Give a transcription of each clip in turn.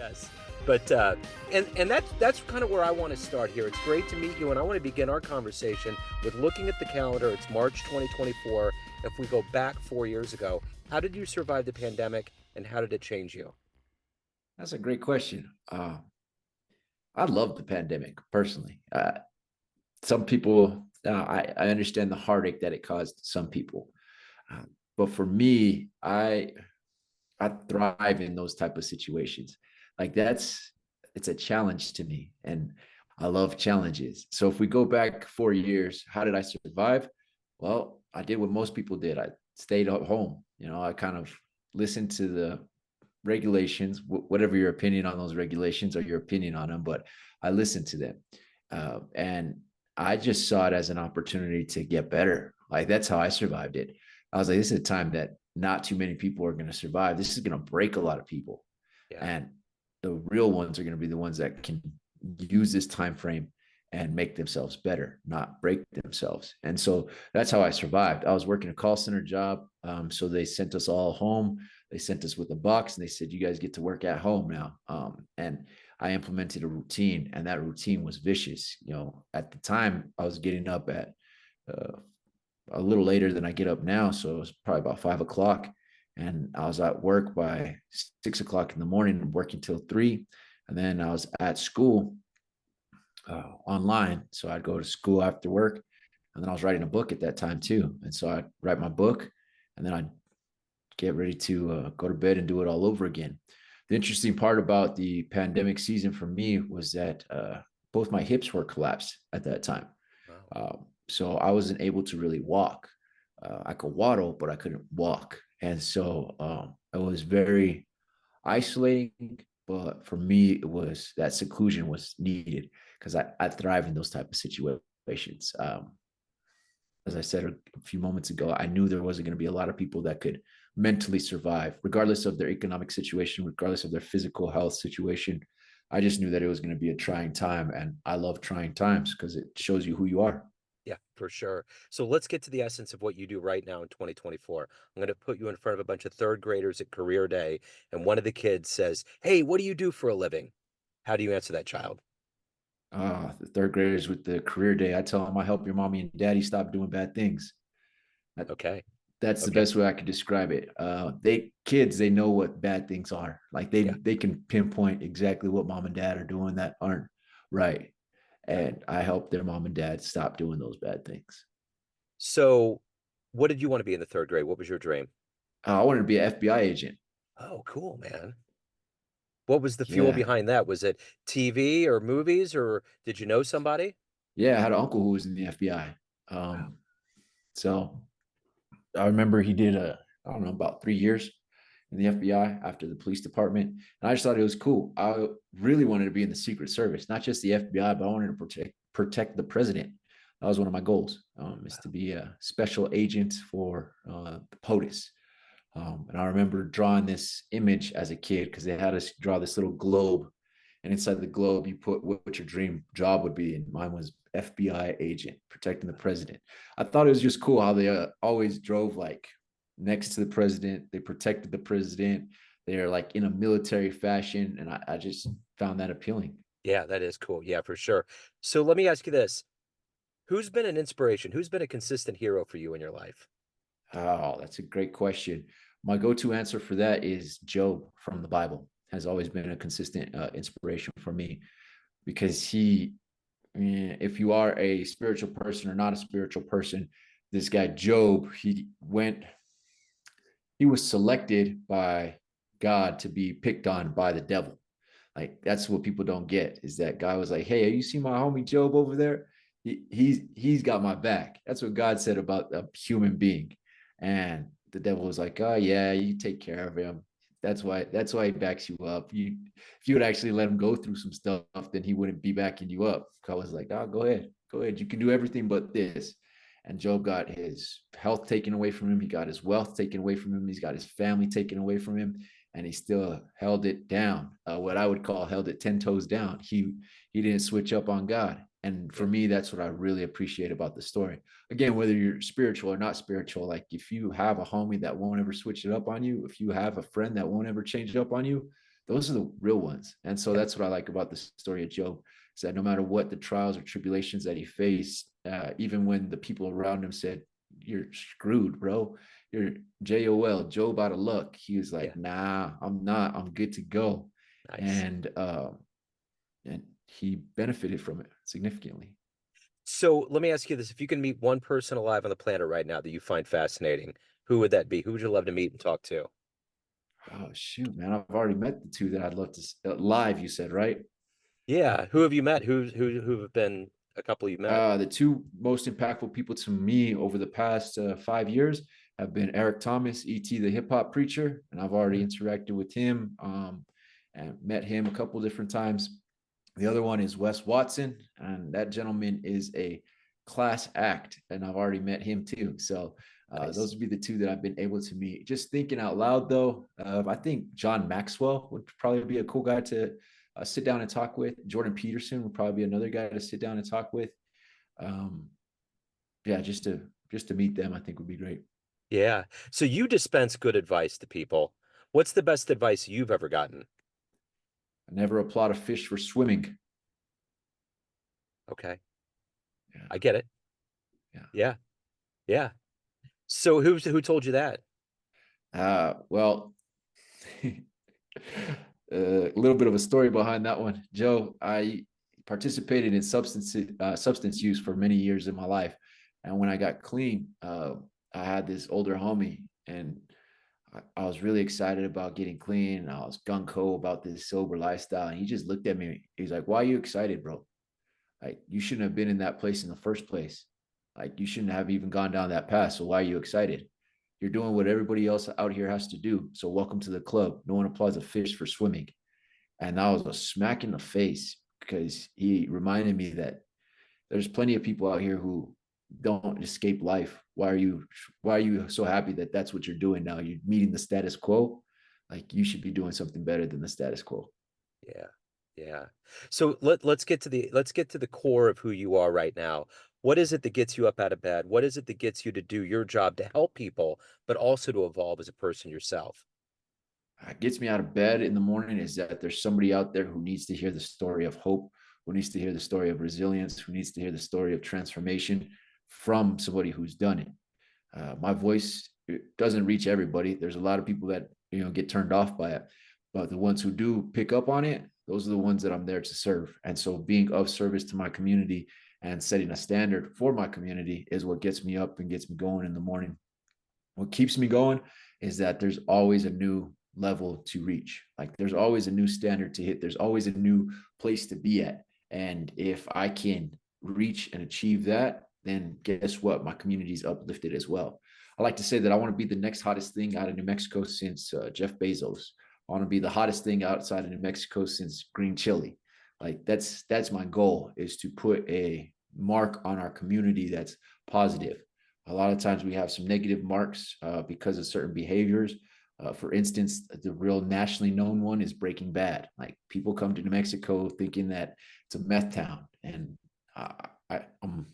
Yes. But and that's kind of where I want to start here. It's great to meet you, and I want to begin our conversation with looking at the calendar. It's March 2024. If we go back 4 years ago, how did you survive the pandemic, and how did it change you? That's a great question. I love the pandemic personally. Some people, I understand the heartache that it caused some people, uh, but for me, I thrive in those type of situations. Like it's a challenge to me, and I love challenges. So if we go back 4 years, how did I survive? Well, I did what most people did. I stayed at home. I kind of listened to the regulations, whatever your opinion on those regulations or your opinion on them, but I listened to them. And I just saw it as an opportunity to get better. Like that's how I survived it. I was like, this is a time that not too many people are going to survive. This is going to break a lot of people. Yeah. And the real ones are going to be the ones that can use this time frame and make themselves better, not break themselves. And so that's how I survived. I was working a call center job. So they sent us all home. They sent us with a box and they said, you guys get to work at home now. And I implemented a routine, and that routine was vicious. At the time I was getting up at uh, a little later than I get up now. So it was probably about 5 o'clock. And I was at work by 6 o'clock in the morning, working till 3. And then I was at school online. So I'd go to school after work. And then I was writing a book at that time too. And so I'd write my book, and then I'd get ready to go to bed and do it all over again. The interesting part about the pandemic season for me was that both my hips were collapsed at that time. Wow. So I wasn't able to really walk. I could waddle, but I couldn't walk. And so it was very isolating. But for me, it was that seclusion was needed because I thrive in those type of situations. As I said a few moments ago, I knew there wasn't going to be a lot of people that could mentally survive, regardless of their economic situation, regardless of their physical health situation. I just knew that it was going to be a trying time. And I love trying times because it shows you who you are. Yeah, for sure. So let's get to the essence of what you do right now in 2024. I'm going to put you in front of a bunch of third graders at career day, and one of the kids says, "Hey, what do you do for a living?" How do you answer that child? The third graders with the career day, I tell them I help your mommy and daddy stop doing bad things. That, Okay. that's the Okay. best way I could describe it. They know what bad things are. Like they Yeah. they can pinpoint exactly what mom and dad are doing that aren't right, Yeah. and I help their mom and dad stop doing those bad things. So, what did you want to be in the third grade? What was your dream? I wanted to be an FBI agent. Oh, cool, man. What was the fuel Yeah, behind that? Was it TV or movies, or did you know somebody? yeah. I had an uncle who was in the FBI. Wow. So I remember he did I don't know, about 3 years in the FBI after the police department. And I just thought it was cool. I really wanted to be in the Secret Service, not just the FBI, but I wanted to protect the president. That was one of my goals, is to be a special agent for the POTUS. And I remember drawing this image as a kid because they had us draw this little globe, and inside the globe you put what your dream job would be, and mine was FBI agent protecting the president. I thought it was just cool how they always drove like next to the president. They protected the president. They're like in a military fashion, and I just found that appealing. Yeah, that is cool. Yeah, for sure. So let me ask you this. Who's been an inspiration? Who's been a consistent hero for you in your life? Oh, that's a great question. My go-to answer for that is Job from the Bible. Has always been a consistent inspiration for me because if you are a spiritual person or not a spiritual person, this guy Job, he was selected by God to be picked on by the devil. Like that's what people don't get is that guy was like, "Hey, you see my homie Job over there? He's got my back." That's what God said about a human being, and the devil was like, "Oh yeah, you take care of him. That's why he backs you up. If you would actually let him go through some stuff, then he wouldn't be backing you up." God was like, "Oh, go ahead. You can do everything but this." And Job got his health taken away from him. He got his wealth taken away from him. He's got his family taken away from him, and he still held it down. What I would call held it 10 toes down. He didn't switch up on God, and for Yeah. me, that's what I really appreciate about the story. Again, whether you're spiritual or not spiritual, like if you have a homie that won't ever switch it up on you, if you have a friend that won't ever change it up on you, those are the real ones. And so Yeah. that's what I like about the story of Job, is that no matter what the trials or tribulations that he faced, even when the people around him said, "You're screwed, bro. You're JOL, Job out of luck," he was Yeah. like, "Nah, I'm not. I'm good to go." Nice. And he benefited from it significantly. So let me ask you this. If you can meet one person alive on the planet right now that you find fascinating, who would that be? Who would you love to meet and talk to? Oh shoot, man! I've already met the two that I'd love to live. You said right? Yeah. Who have you met? Who have been a couple you've met? The two most impactful people to me over the past 5 years have been Eric Thomas, E.T. the hip hop preacher, and I've already Yeah. interacted with him and met him a couple different times. The other one is Wes Watson, and that gentleman is a class act, and I've already met him too. So Nice. those would be the two that I've been able to meet. Just thinking out loud, though, I think John Maxwell would probably be a cool guy to sit down and talk with. Jordan Peterson would probably be another guy to sit down and talk with. Um, yeah, just to meet them, I think would be great. Yeah. So you dispense good advice to people. What's the best advice you've ever gotten? I never applaud a fish for swimming. Okay. Yeah, I get it. yeah. Yeah. Yeah. So who told you that? Well, a little bit of a story behind that one, Joe. I participated in substance use for many years in my life, and when I got clean, I had this older homie, and I was really excited about getting clean. I was gung ho about this sober lifestyle, and he just looked at me. He's like, "Why are you excited, bro? Like, you shouldn't have been in that place in the first place. Like, you shouldn't have even gone down that path. So why are you excited? You're doing what everybody else out here has to do. So welcome to the club. No one applauds a fish for swimming." And that was a smack in the face, because he reminded me that there's plenty of people out here who don't escape life. Why are you so happy that that's what you're doing now? You're meeting the status quo. Like, you should be doing something better than the status quo. Yeah. Yeah. So let's get to the core of who you are right now. What is it that gets you up out of bed? What is it that gets you to do your job to help people, but also to evolve as a person yourself? Gets me out of bed in the morning is that there's somebody out there who needs to hear the story of hope, who needs to hear the story of resilience, who needs to hear the story of transformation from somebody who's done it. My voice doesn't reach everybody. There's a lot of people that get turned off by it, but the ones who do pick up on it, those are the ones that I'm there to serve. And so, being of service to my community and setting a standard for my community is what gets me up and gets me going in the morning. What keeps me going is that there's always a new level to reach. Like, there's always a new standard to hit. There's always a new place to be at. And if I can reach and achieve that, then guess what? My community's uplifted as well. I like to say that I want to be the next hottest thing out of New Mexico since Jeff Bezos. I want to be the hottest thing outside of New Mexico since green chili. Like, that's my goal, is to put a mark on our community that's positive. A lot of times we have some negative marks because of certain behaviors. For instance, the real nationally known one is Breaking Bad. Like, people come to New Mexico thinking that it's a meth town, and I'm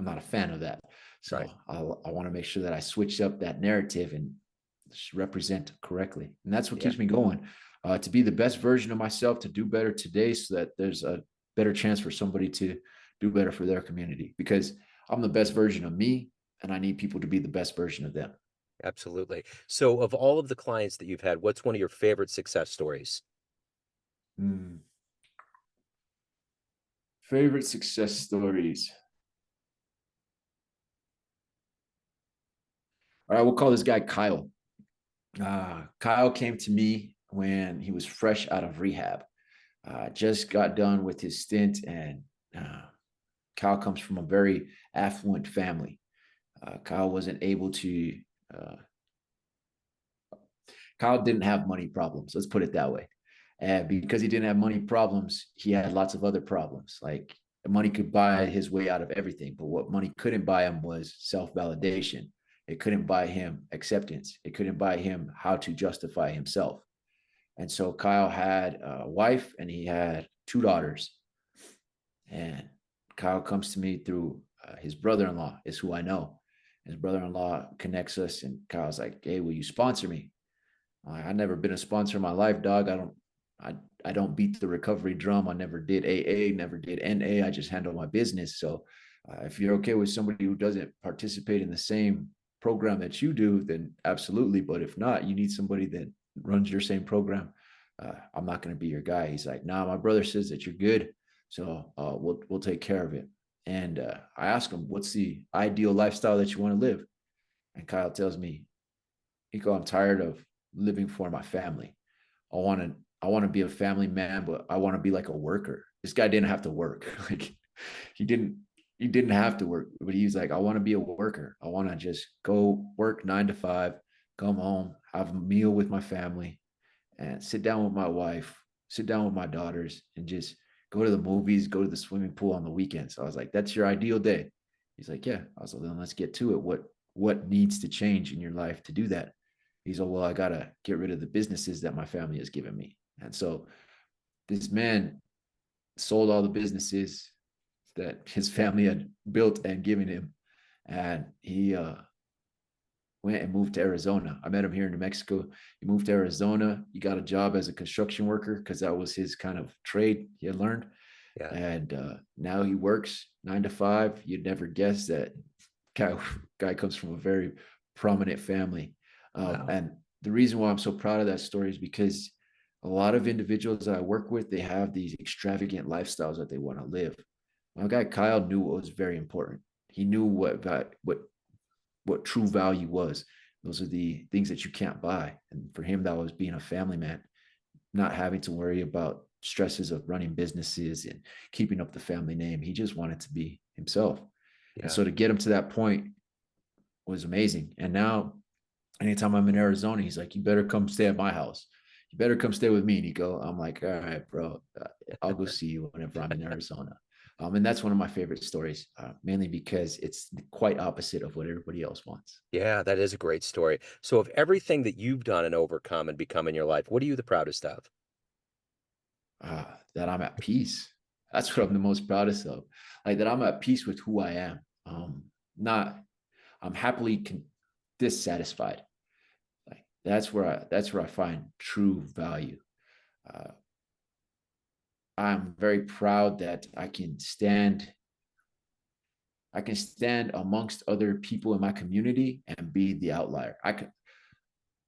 not a fan of that. So Right. I want to make sure that I switch up that narrative and represent correctly, and that's what Yeah. keeps me going. To be the best version of myself, to do better today, so that there's a better chance for somebody to do better for their community. Because I'm the best version of me, and I need people to be the best version of them. Absolutely. So of all of the clients that you've had, what's one of your favorite success stories? Hmm. Favorite success stories. All right, we'll call this guy Kyle. Kyle came to me when he was fresh out of rehab. Just got done with his stint, and uh, Kyle comes from a very affluent family. Kyle wasn't able to. Uh, Kyle didn't have money problems. Let's put it that way. And because he didn't have money problems, he had lots of other problems. Like, money could buy his way out of everything, but what money couldn't buy him was self validation. It couldn't buy him acceptance. It couldn't buy him how to justify himself. And so Kyle had a wife and he had two daughters. And Kyle comes to me through his brother in law, is who I know. His brother in law connects us, and Kyle's like, "Hey, will you sponsor me?" I've never been a sponsor in my life, dog. I don't beat the recovery drum. I never did AA, never did NA. I just handle my business. So if you're okay with somebody who doesn't participate in the same program that you do, then absolutely. But if not, you need somebody that runs your same program. I'm not going to be your guy. He's like, nah, my brother says that you're good. So we'll take care of it. And I ask him, what's the ideal lifestyle that you want to live? And Kyle tells me, Nico, I'm tired of living for my family. I want to I want to be a family man, but I want to be like a worker. This guy didn't have to work. Like he didn't he didn't have to work, but he's like, I want to be a worker. I want to just go work 9 to 5, come home, have a meal with my family, and sit down with my wife, sit down with my daughters, and just go to the movies, go to the swimming pool on the weekends. So I was like, that's your ideal day. He's like, yeah. I was like, then let's get to it. What needs to change in your life to do that? He's like, well, I gotta get rid of the businesses that my family has given me. And so this man sold all the businesses that his family had built and given him. And he went and moved to Arizona. I met him here in New Mexico. He moved to Arizona. He got a job as a construction worker because that was his kind of trade he had learned. Yeah. And now he works 9 to 5. You'd never guess that guy comes from a very prominent family. Wow. And the reason why I'm so proud of that story is because a lot of individuals that I work with, they have these extravagant lifestyles that they want to live. My guy Kyle knew what was very important. He knew what true value was. Those are the things that you can't buy. And for him, that was being a family man, not having to worry about stresses of running businesses and keeping up the family name. He just wanted to be himself. And Yeah. so to get him to that point was amazing. And now anytime I'm in Arizona, he's like, you better come stay at my house. You better come stay with me, Nico. I'm like, all right, bro. I'll go see you whenever I'm in Arizona. And that's one of my favorite stories, mainly because it's quite opposite of what everybody else wants. Yeah, that is a great story. So, of everything that you've done and overcome and become in your life, what are you the proudest of? That I'm at peace. That's what I'm the most proudest of. Like that I'm at peace with who I am. Not I'm happily dissatisfied. Like that's where I find true value. Uh, I'm very proud that I can stand amongst other people in my community and be the outlier.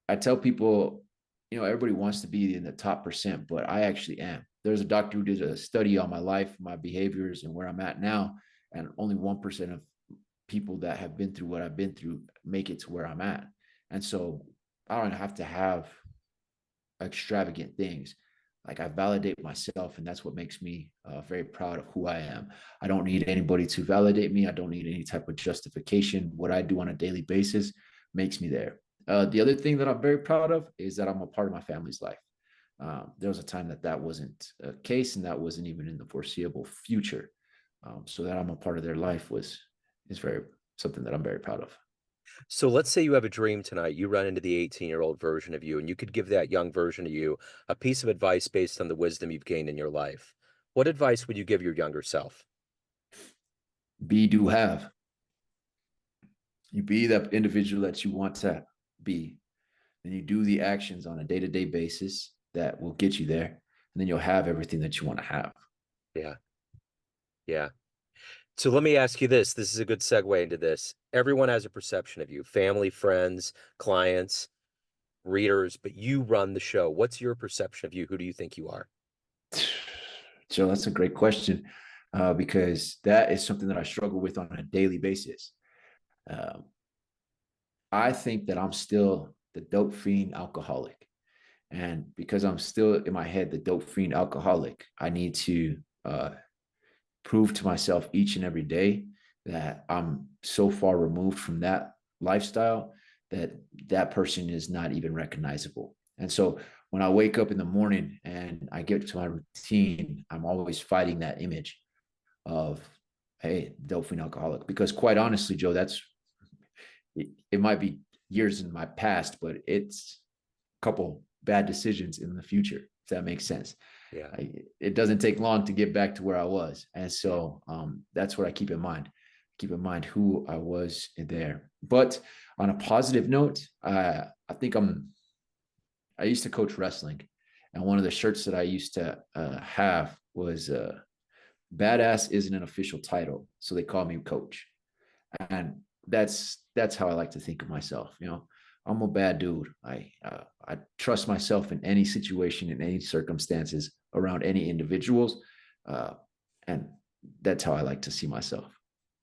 I tell people, everybody wants to be in the top percent, but I actually am. There's a doctor who did a study on my life, my behaviors, and where I'm at now, and only 1% of people that have been through what I've been through make it to where I'm at. And so I don't have to have extravagant things. Like I validate myself, and that's what makes me very proud of who I am. I don't need anybody to validate me. I don't need any type of justification. What I do on a daily basis makes me there. The other thing that I'm very proud of is that I'm a part of my family's life. There was a time that wasn't a case, and that wasn't even in the foreseeable future. So that I'm a part of their life is very something that I'm very proud of. So, let's say you have a dream tonight. You run into the 18-year-old version of you, and you could give that young version of you a piece of advice based on the wisdom you've gained in your life. What advice would you give your younger self? Be, do, have. You be that individual that you want to be. Then you do the actions on a day-to-day basis that will get you there. And then you'll have everything that you want to have. Yeah. Yeah. So let me ask you this. This is a good segue into this. Everyone has a perception of you, family, friends, clients, readers, but you run the show. What's your perception of you? Who do you think you are? Joe, that's a great question, because that is something that I struggle with on a daily basis. Um, I think that I'm still the dope fiend alcoholic. And because I'm still in my head the dope fiend alcoholic, I need to prove to myself each and every day that I'm so far removed from that lifestyle that that person is not even recognizable. And so when I wake up in the morning and I get to my routine, I'm always fighting that image of, hey, dope fiend alcoholic. Because quite honestly, Joe, it might be years in my past, but it's a couple bad decisions in the future, if that makes sense. Yeah. It doesn't take long to get back to where I was. And so that's what I keep in mind. Keep in mind who I was there. But on a positive note, I think I used to coach wrestling. And one of the shirts that I used to have was "Badass isn't an official title, so they call me Coach." And that's how I like to think of myself. I'm a bad dude. I trust myself in any situation, in any circumstances, around any individuals, and that's how I like to see myself.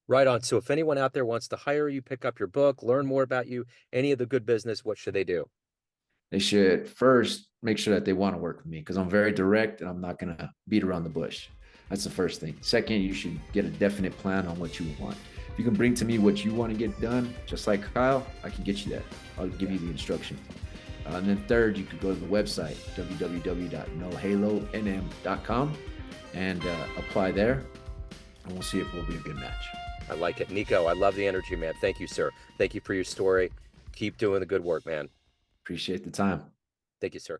Right on. So if anyone out there wants to hire you, pick up your book, learn more about you, any of the good business, what should they do? They should first make sure that they want to work with me, because I'm very direct and I'm not going to beat around the bush. That's the first thing. Second, you should get a definite plan on what you want. If you can bring to me what you want to get done, just like Kyle, I can get you that. I'll give you the instructions. And then third, you could go to the website, www.nohalonm.com, and apply there, and we'll see if we'll be a good match. I like it. Nico, I love the energy, man. Thank you, sir. Thank you for your story. Keep doing the good work, man. Appreciate the time. Thank you, sir.